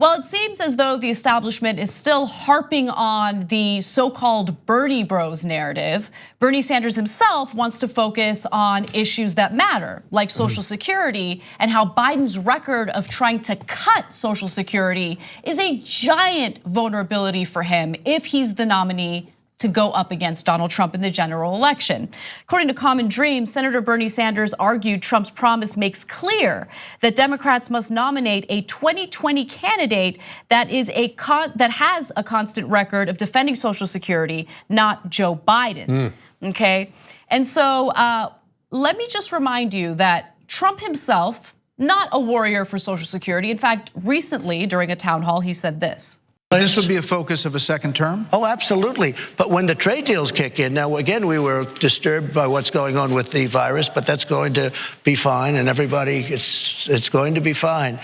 Well, it seems as though the establishment is still harping on the so-called Bernie bros narrative. Bernie Sanders himself wants to focus on issues that matter, like Social Security, and how Biden's record of trying to cut Social Security is a giant vulnerability for him if he's the nominee to go up against Donald Trump in the general election. According to Common Dream, Senator Bernie Sanders argued Trump's promise makes clear that Democrats must nominate a 2020 candidate that has a constant record of defending Social Security, not Joe Biden. Okay, and so let me just remind you that Trump himself, not a warrior for Social Security. In fact, recently during a town hall, he said this. This would be a focus of a second term? Oh, absolutely. But when the trade deals kick in, now again, we were disturbed by what's going on with the virus, but that's going to be fine, and everybody, it's going to be fine.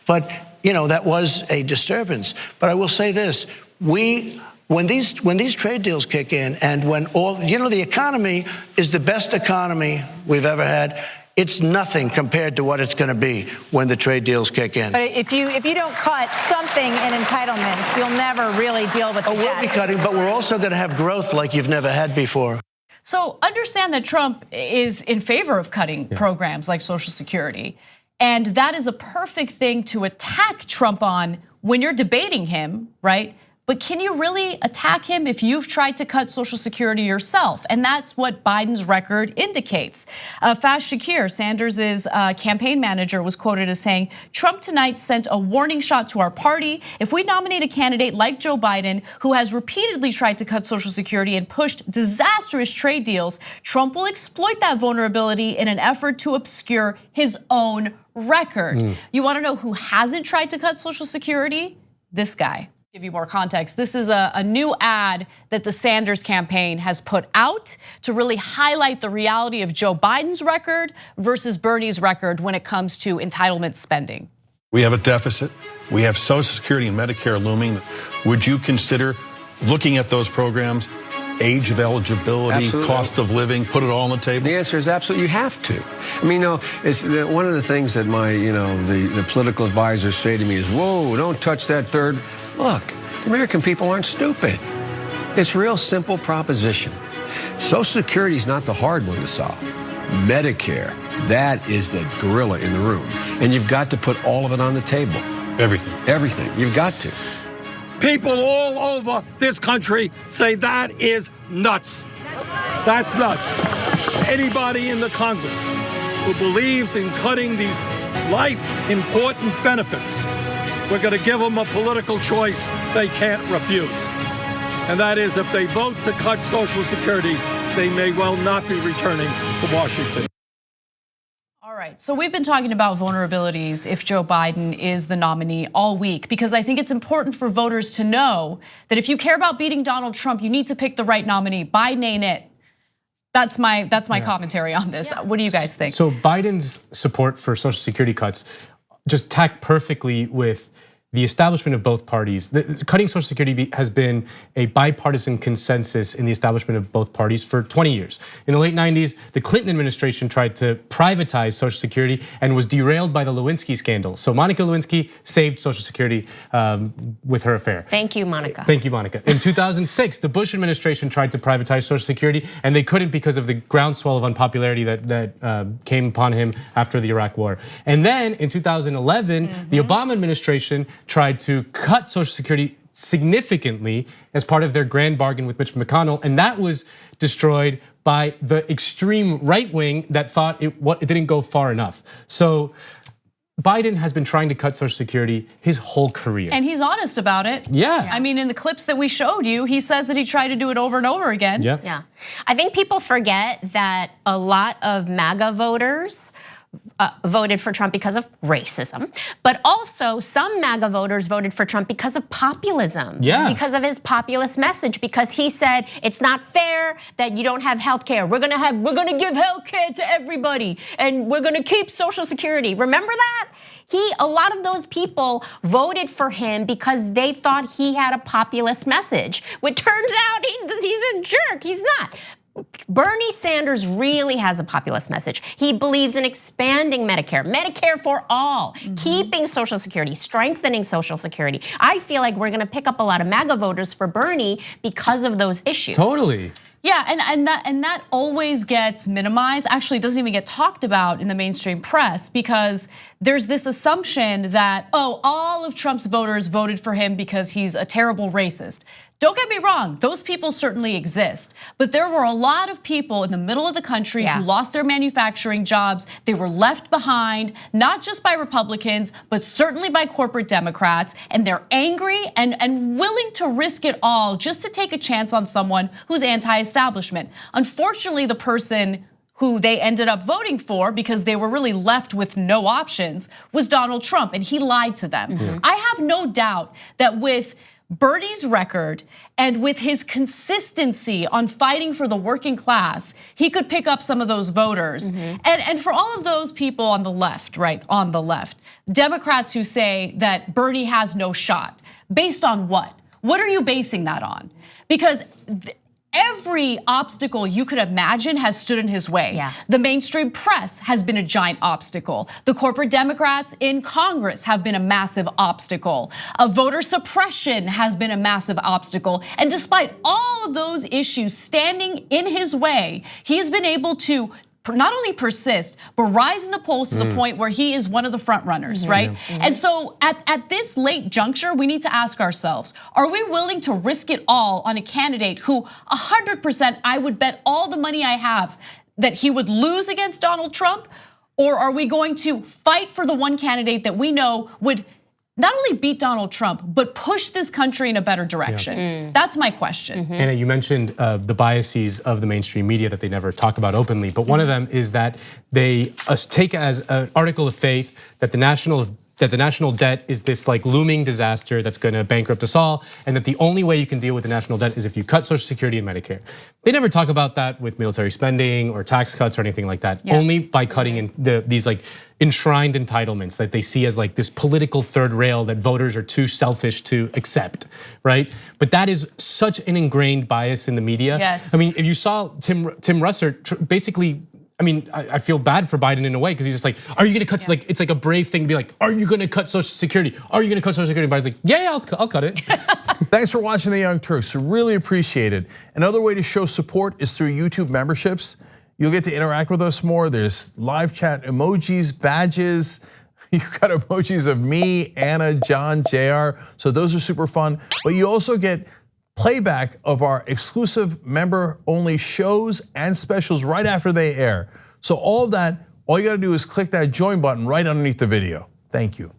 But that was a disturbance. But I will say this: when these trade deals kick in, and when the economy is the best economy we've ever had. It's nothing compared to what it's going to be when the trade deals kick in. But if you don't cut something in entitlements, you'll never really deal with the debt. We'll be cutting, but we're also going to have growth like you've never had before. So understand that Trump is in favor of cutting programs like Social Security. And that is a perfect thing to attack Trump on when you're debating him, right? But can you really attack him if you've tried to cut Social Security yourself? And that's what Biden's record indicates. Faz Shakir, Sanders' campaign manager, was quoted as saying, Trump tonight sent a warning shot to our party. If we nominate a candidate like Joe Biden, who has repeatedly tried to cut Social Security and pushed disastrous trade deals, Trump will exploit that vulnerability in an effort to obscure his own record. You wanna know who hasn't tried to cut Social Security? This guy. Give you more context. This is a new ad that the Sanders campaign has put out to really highlight the reality of Joe Biden's record versus Bernie's record when it comes to entitlement spending. We have a deficit. We have Social Security and Medicare looming. Would you consider looking at those programs, age of eligibility, absolutely. Cost of living, put it all on the table? The answer is absolutely, you have to. I mean, it's one of the things that my, the political advisors say to me is, whoa, don't touch that third. Look, the American people aren't stupid. It's a real simple proposition. Social Security is not the hard one to solve. Medicare, that is the gorilla in the room. And you've got to put all of it on the table. Everything. Everything. You've got to. People all over this country say that is nuts. That's nuts. Anybody in the Congress who believes in cutting these life-important benefits, we're going to give them a political choice they can't refuse. And that is, if they vote to cut Social Security, they may well not be returning to Washington. All right, so we've been talking about vulnerabilities if Joe Biden is the nominee all week, because I think it's important for voters to know that if you care about beating Donald Trump, you need to pick the right nominee. Biden ain't it. That's my commentary on this. What do you guys think? So Biden's support for Social Security cuts just tack perfectly with the establishment of both parties. Cutting Social Security has been a bipartisan consensus in the establishment of both parties for 20 years. In the late 90s, the Clinton administration tried to privatize Social Security and was derailed by the Lewinsky scandal. So Monica Lewinsky saved Social Security with her affair. Thank you, Monica. Thank you, Monica. In 2006, the Bush administration tried to privatize Social Security, and they couldn't because of the groundswell of unpopularity that came upon him after the Iraq War. And then in 2011, the Obama administration tried to cut Social Security significantly as part of their grand bargain with Mitch McConnell, and that was destroyed by the extreme right wing that thought it didn't go far enough. So Biden has been trying to cut Social Security his whole career. And he's honest about it. Yeah. I mean, in the clips that we showed you, he says that he tried to do it over and over again. Yeah. I think people forget that a lot of MAGA voters voted for Trump because of racism, but also some MAGA voters voted for Trump because of populism, because of his populist message, because he said it's not fair that you don't have health care. We're gonna give health care to everybody, and we're gonna keep Social Security. Remember that? A lot of those people voted for him because they thought he had a populist message, which turns out he's a jerk. He's not. Bernie Sanders really has a populist message. He believes in expanding Medicare for all, keeping Social Security, strengthening Social Security. I feel like we're gonna pick up a lot of MAGA voters for Bernie because of those issues. Totally. Yeah, and that always gets minimized. Actually, it doesn't even get talked about in the mainstream press because there's this assumption that, oh, all of Trump's voters voted for him because he's a terrible racist. Don't get me wrong, those people certainly exist. But there were a lot of people in the middle of the country who lost their manufacturing jobs. They were left behind, not just by Republicans, but certainly by corporate Democrats. And they're angry and willing to risk it all just to take a chance on someone who's anti-establishment. Unfortunately, the person who they ended up voting for because they were really left with no options was Donald Trump, and he lied to them. I have no doubt that with Bernie's record and with his consistency on fighting for the working class, he could pick up some of those voters. And for all of those people on the left, right, on the left, Democrats who say that Bernie has no shot, based on what? What are you basing that on? Because every obstacle you could imagine has stood in his way. The mainstream press has been a giant obstacle. The corporate Democrats in Congress have been a massive obstacle. Voter suppression has been a massive obstacle. And despite all of those issues standing in his way, he has been able to not only persist, but rise in the polls to the point where he is one of the front runners, right? And so at this late juncture, we need to ask ourselves, are we willing to risk it all on a candidate who 100% I would bet all the money I have that he would lose against Donald Trump? Or are we going to fight for the one candidate that we know would not only beat Donald Trump, but push this country in a better direction? That's my question. Anna, you mentioned the biases of the mainstream media that they never talk about openly, but one of them is that they take as an article of faith that the national debt is this like looming disaster that's gonna bankrupt us all, and that the only way you can deal with the national debt is if you cut Social Security and Medicare. They never talk about that with military spending or tax cuts or anything like that, only by cutting in these like enshrined entitlements that they see as like this political third rail that voters are too selfish to accept, right? But that is such an ingrained bias in the media. I mean, if you saw Tim Russert basically, I mean, I feel bad for Biden in a way because he's just like, are you gonna cut, like, it's like a brave thing to be like, are you gonna cut Social Security? Are you gonna cut Social Security? Biden's like, yeah, I'll cut it. Thanks for watching The Young Turks, really appreciate it. Another way to show support is through YouTube memberships. You'll get to interact with us more. There's live chat emojis, badges. You've got emojis of me, Anna, John, JR. So those are super fun. But you also get playback of our exclusive member-only shows and specials right after they air. So all of that, all you gotta do is click that join button right underneath the video. Thank you.